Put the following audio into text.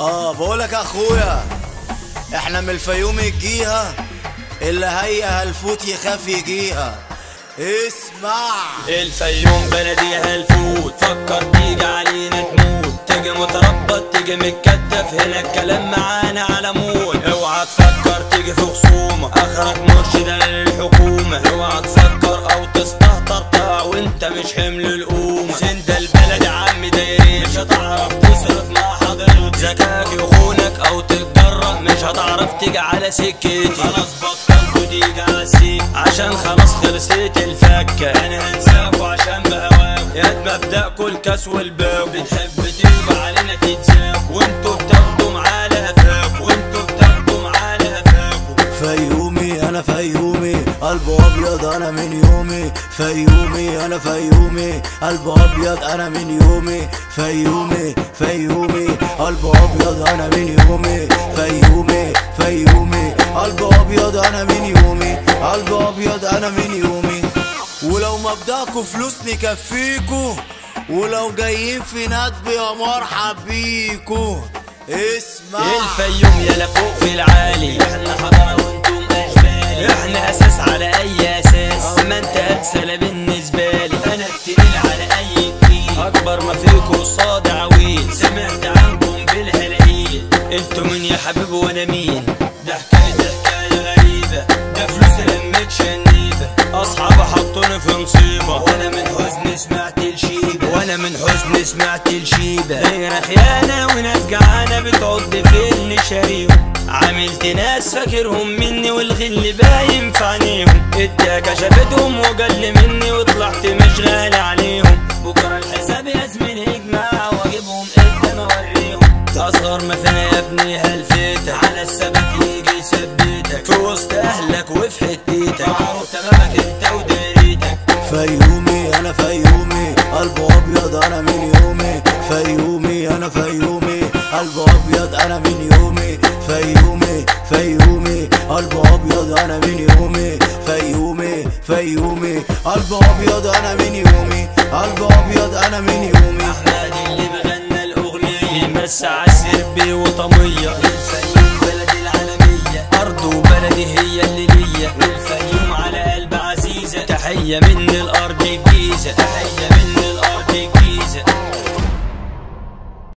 بقولك يا اخويا، احنا من الفيوم الجيها اللي هي هالفوت يخاف يجيها. اسمع، الفيوم بلدي هالفوت، فكر تيجي علينا تموت، تيجي متربط تيجي متكتف، هنا الكلام معانا على مود. اوعى تفكر تيجي في خصومة، اخرك مرشدة للحكومة. اوعى تفكر او تستهتر وانت مش حمل القومة. سند البلد عم دايرين، مش هتعرف تصرف مع حضرتك، ذكاك يخونك او تتجرأ مش هتعرف تيجي على سكتي. خلاص بطلت تيجي على السكة عشان خلاص خلصت الفكة. انا هنساكوا عشان بهواكوا، يا مبدأكوا الكاس والباكوا. بتحب تيجي علينا تتزاكوا، وانتوا بتاخدوا معانا هفاكوا، وانتوا بتاخدوا معانا هفاكوا. فيومي انا فيومي، قلب ابيض انا من يومي. فيومي انا فيومي، قلب ابيض انا من يومي. فيومي فيومي، قلب ابيض انا من يومي. فيومي فيومي، قلب ابيض انا من يومي. قلب ابيض انا من يومي. ولو مبدأكوا فلوس نكفيكوا، ولو جايين في ندب يا مرحب بيكوا. اسمع، الفيوم يلا فوق في العالي، احنا حضرة وانتم اشبال، احنا اساس على اي اساس، ما انت اكسل بالنسبة لي. انا التقيل على اي تقيل، اكبر ما فيكوا قصاد عويل، سمعت عنكم بالهلاهيل. انتوا مين يا حبيبي وانا مين؟ ده حكاية غريبة، ده فلوس لمت شنيبة، اصحابي حطوني في مصيبة، وانا من حزن سمعت الشيبة، وانا من حزن سمعت الشيبة. دايرة خيانة وناس جعانة بتعض في النشاريهم، عملت ناس فاكرهم مني والغل باين في عينيهم. الداكة شافتهم وقل مني وطلعت مش غالي عليهم. بكرة الحساب يا زميلي يجمع واجيبهم قدام اوريهم. اصغر ما فينا يا ابني هالفيتك، على السبت يجي يثبتك في وسط اهلك وفي حتتك، معروف تمامك انت وداريتك. فيومي انا فيومي، قلب ابيض انا من يومي. فيومي انا فيومي، قلب ابيض انا من يومي. فيومي فيومي، قلب ابيض انا من يومي. فيومي فيومي، قلب ابيض انا من يومي. قلب ابيض انا من يومي. احمد اللي بغنى الاغنية، يمس عالسربي وطمية. الفيوم بلدي العالمية، ارض وبلدي هي اللي ليا، والفيوم على قلب عزيزة. تحية من الارض الجيزة، تحية